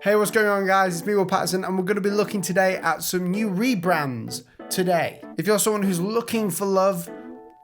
Hey, what's going on, guys? It's me, Paterson, and we're going to be looking today at some new rebrands today. If you're someone who's looking for love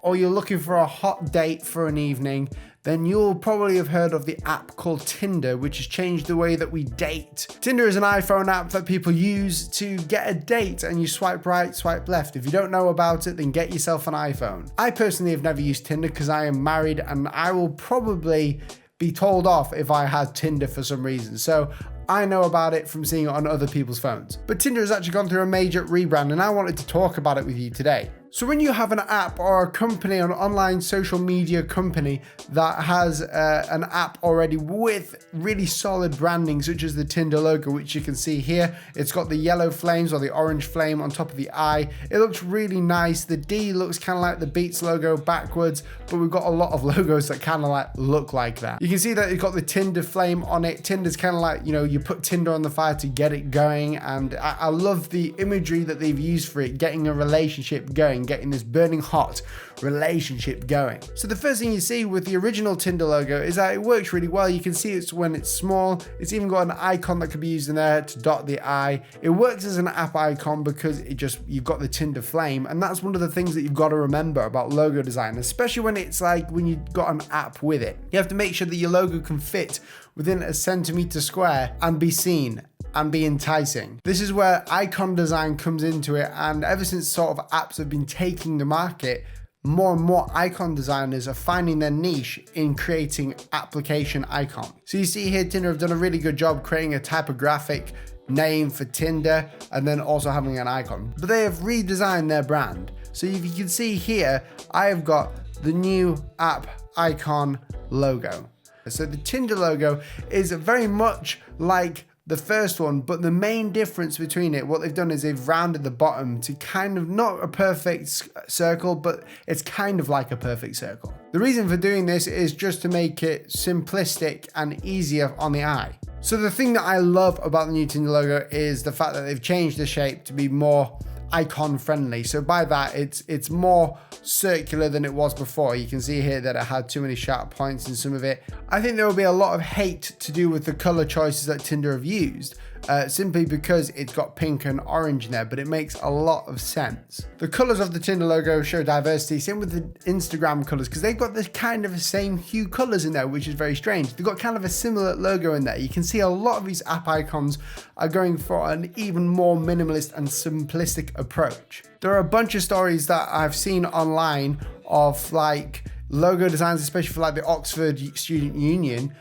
or you're looking for a hot date for an evening, then you'll probably have heard of the app called Tinder, which has changed the way that we date. Tinder is an iPhone app that people use to get a date, and you swipe right, swipe left. If you don't know about it, then get yourself an iPhone. I personally have never used Tinder because I am married, and I will probably be told off if I had Tinder for some reason. So I know about it from seeing it on other people's phones. But Tinder has actually gone through a major rebrand, and I wanted to talk about it with you today. So when you have an app or a company, an online social media company that has an app already with really solid branding, such as the Tinder logo, which you can see here, it's got the yellow flames or the orange flame on top of the I. It looks really nice. The D looks kind of like the Beats logo backwards, but we've got a lot of logos that kind of like look like that. You can see that it's got the Tinder flame on it. Tinder's kind of like, you know, you put Tinder on the fire to get it going, and I love the imagery that they've used for it, getting a relationship going, getting this burning hot relationship going. So the first thing you see with the original Tinder logo is that it works really well. You can see it's when it's small. It's even got an icon that can be used in there to dot the I. It works as an app icon because you've got the Tinder flame, and that's one of the things that you've got to remember about logo design, especially when it's like when you've got an app with it. You have to make sure that your logo can fit within a centimeter square and be seen and be enticing. This is where icon design comes into it, and ever since sort of apps have been taking the market, more and more icon designers are finding their niche in creating application icons. So you see here, Tinder have done a really good job creating a typographic name for Tinder and then also having an icon. But they have redesigned their brand. So if you can see here, I have got the new app icon logo. So the Tinder logo is very much like the first one, but the main difference between it, what they've done is they've rounded the bottom to kind of not a perfect circle, but it's kind of like a perfect circle. The reason for doing this is just to make it simplistic and easier on the eye. So the thing that I love about the new Tinder logo is the fact that they've changed the shape to be more icon friendly. So by that, it's more circular than it was before. You can see here that it had too many sharp points in some of it. I think there will be a lot of hate to do with the color choices that Tinder have used, simply because it's got pink and orange in there, but it makes a lot of sense. The colors of the Tinder logo show diversity, same with the Instagram colors, because they've got this kind of the same hue colors in there, which is very strange. They've got kind of a similar logo in there. You can see a lot of these app icons are going for an even more minimalist and simplistic approach. There are a bunch of stories that I've seen online of like logo designs, especially for like the Oxford Student Union,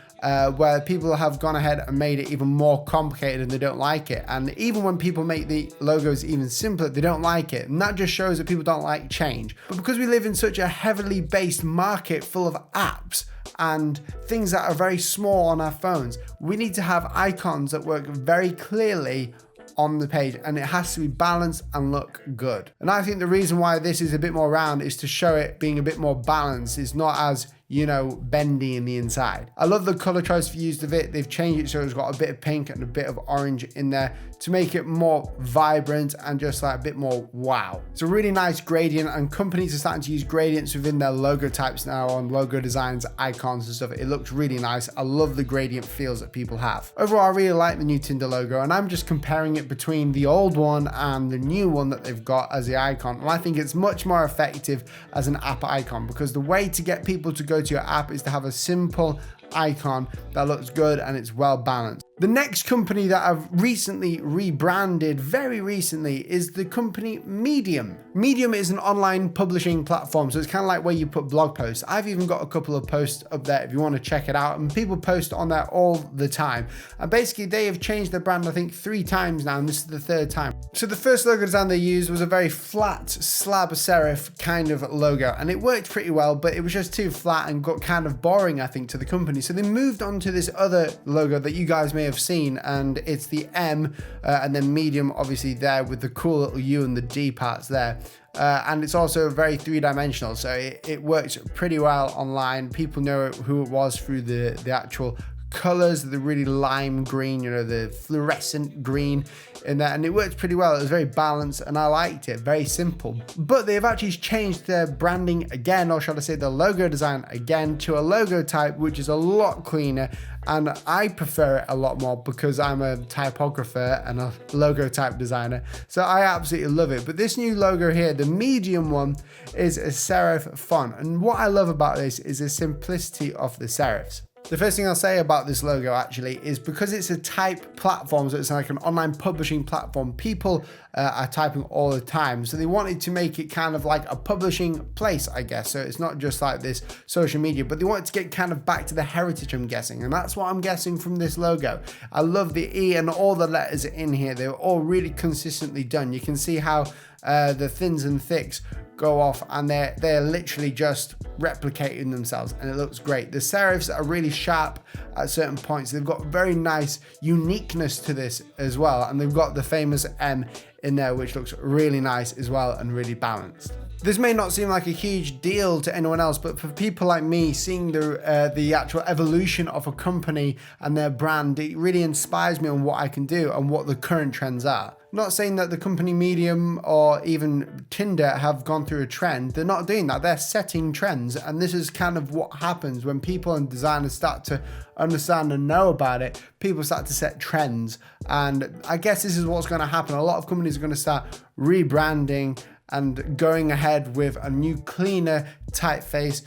where people have gone ahead and made it even more complicated and they don't like it. And even when people make the logos even simpler, they don't like it. And that just shows that people don't like change. But because we live in such a heavily based market full of apps and things that are very small on our phones, we need to have icons that work very clearly on the page, and it has to be balanced and look good. And I think the reason why this is a bit more round is to show it being a bit more balanced. It's not as, you know, bendy in the inside. I love the color choice for use of it. They've changed it so it's got a bit of pink and a bit of orange in there to make it more vibrant and just like a bit more wow. It's a really nice gradient, and companies are starting to use gradients within their logo types now on logo designs, icons and stuff. It looks really nice. I love the gradient feels that people have. Overall, I really like the new Tinder logo, and I'm just comparing it between the old one and the new one that they've got as the icon. And I think it's much more effective as an app icon, because the way to get people to go to your app is to have a simple icon that looks good and it's well balanced. The next company that I've recently rebranded, very recently, is the company Medium. Medium is an online publishing platform, so it's kind of like where you put blog posts. I've even got a couple of posts up there if you want to check it out, and people post on there all the time. And basically they have changed their brand, I think 3 times now, and this is the 3rd time. So the first logo design they used was a very flat slab serif kind of logo, and it worked pretty well, but it was just too flat and got kind of boring, I think, to the company. So they moved on to this other logo that you guys may have seen, and it's the M and then Medium obviously there with the cool little U and the D parts there. And it's also very 3-dimensional, so it works pretty well online. People know who it was through the actual colors, the really lime green, you know, the fluorescent green in there, and it worked pretty well. It was very balanced and I liked it, very simple. But they've actually changed their branding again, or shall I say the logo design again, to a logo type which is a lot cleaner, and I prefer it a lot more because I'm a typographer and a logo type designer, so I absolutely love it. But this new logo here, the medium one, is a serif font, and what I love about this is the simplicity of the serifs. The first thing I'll say about this logo actually is because it's a type platform, so it's like an online publishing platform, people are typing all the time. So they wanted to make it kind of like a publishing place, I guess. So it's not just like this social media, but they wanted to get kind of back to the heritage, I'm guessing. And that's what I'm guessing from this logo. I love the E and all the letters in here. They're all really consistently done. You can see how the thins and thicks go off, and they're literally just replicating themselves, and it looks great. The serifs are really sharp at certain points. They've got very nice uniqueness to this as well, and they've got the famous M in there, which looks really nice as well and really balanced. This may not seem like a huge deal to anyone else, but for people like me, seeing the actual evolution of a company and their brand, it really inspires me on what I can do and what the current trends are. I'm not saying that the company Medium or even Tinder have gone through a trend. They're not doing that. They're setting trends, and this is kind of what happens when people and designers start to understand and know about it. People start to set trends, and I guess this is what's going to happen. A lot of companies are going to start rebranding and going ahead with a new, cleaner typeface,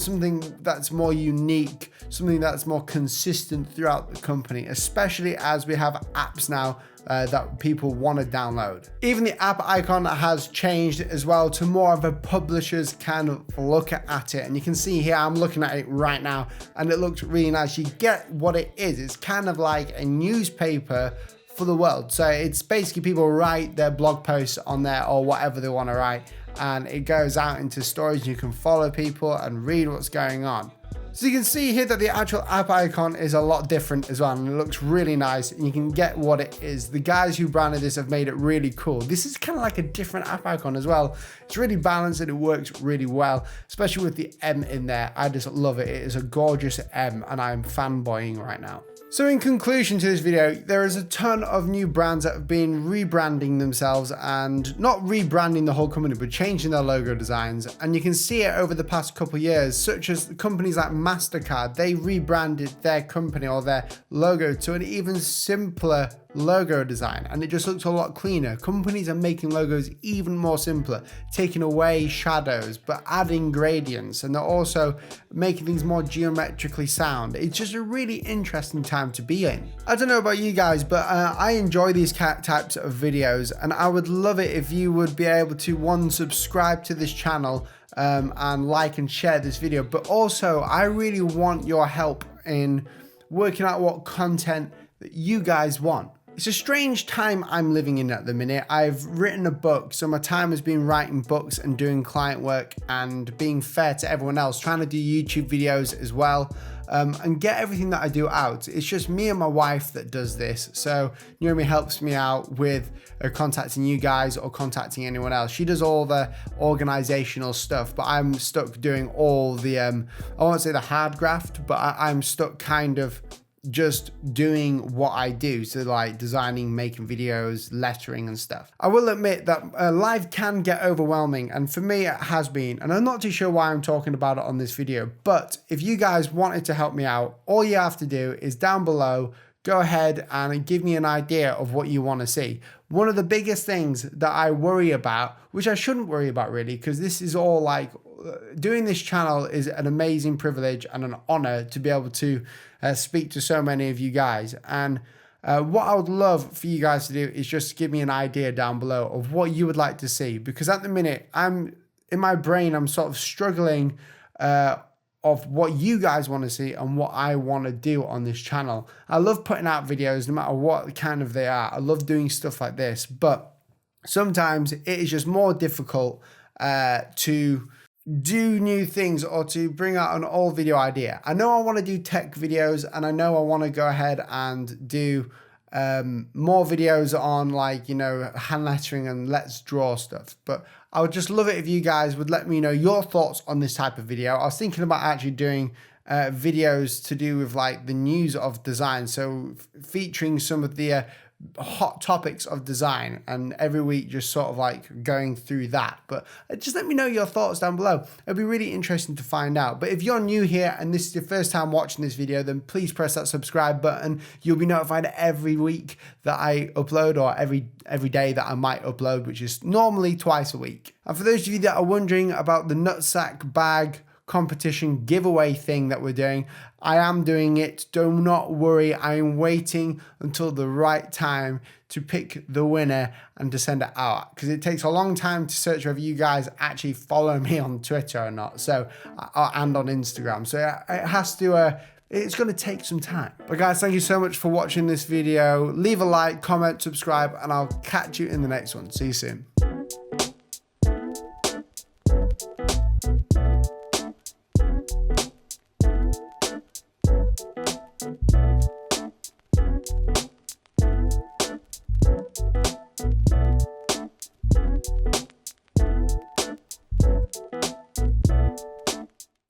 something that's more unique, something that's more consistent throughout the company, especially as we have apps now that people want to download. Even the app icon has changed as well to more of a publisher's kind of look at it. And you can see here, I'm looking at it right now, and it looks really nice. You get what it is. It's kind of like a newspaper for the world. So it's basically people write their blog posts on there or whatever they want to write, and it goes out into stories. You can follow people and read what's going on. So you can see here that the actual app icon is a lot different as well, and it looks really nice, and you can get what it is. The guys who branded this have made it really cool. This is kind of like a different app icon as well. It's really balanced and it works really well, especially with the M in there. I just love it. It is a gorgeous M, and I'm fanboying right now. So in conclusion to this video, there is a ton of new brands that have been rebranding themselves, and not rebranding the whole company, but changing their logo designs. And you can see it over the past couple of years, such as companies like MasterCard. They rebranded their company or their logo to an even simpler logo design, and it just looks a lot cleaner. Companies are making logos even more simpler, taking away shadows but adding gradients, and they're also making things more geometrically sound. It's just a really interesting time to be in. I don't know about you guys, but I enjoy these types of videos, and I would love it if you would be able to, one, subscribe to this channel and like and share this video, but also I really want your help in working out what content that you guys want. It's a strange time I'm living in at the minute. I've written a book, so my time has been writing books and doing client work and being fair to everyone else, trying to do YouTube videos as well, and get everything that I do out. It's just me and my wife that does this, so Naomi helps me out with contacting you guys or contacting anyone else. She does all the organizational stuff, but I'm stuck doing all the, I won't say the hard graft, but I'm stuck kind of just doing what I do, so like designing, making videos, lettering and stuff. I will admit that life can get overwhelming, and for me it has been, and I'm not too sure why I'm talking about it on this video, but if you guys wanted to help me out, all you have to do is down below, go ahead and give me an idea of what you want to see. One of the biggest things that I worry about, which I shouldn't worry about really, because this is all like, doing this channel is an amazing privilege and an honor to be able to speak to so many of you guys. And what I would love for you guys to do is just give me an idea down below of what you would like to see, because at the minute I'm in my brain, I'm sort of struggling of what you guys want to see and what I want to do on this channel. I love putting out videos no matter what kind of they are. I love doing stuff like this, but sometimes it is just more difficult to do new things or to bring out an old video idea. I know I want to do tech videos, and I know I want to go ahead and do more videos on, like, you know, hand lettering and let's draw stuff, but I would just love it if you guys would let me know your thoughts on this type of video. I was thinking about actually doing videos to do with like the news of design. So featuring some of the hot topics of design, and every week just sort of like going through that. But just let me know your thoughts down below. It'll be really interesting to find out. But if you're new here and this is your first time watching this video, then please press that subscribe button. You'll be notified every week that I upload, or every day that I might upload, which is normally twice a week. And for those of you that are wondering about the nutsack bag competition giveaway thing that we're doing, I am doing it. Do not worry. I am waiting until the right time to pick the winner and to send it out, because it takes a long time to search whether you guys actually follow me on Twitter or not, so and on Instagram. So it has to it's going to take some time. But guys, thank you so much for watching this video. Leave a like, comment, subscribe, and I'll catch you in the next one. See you soon.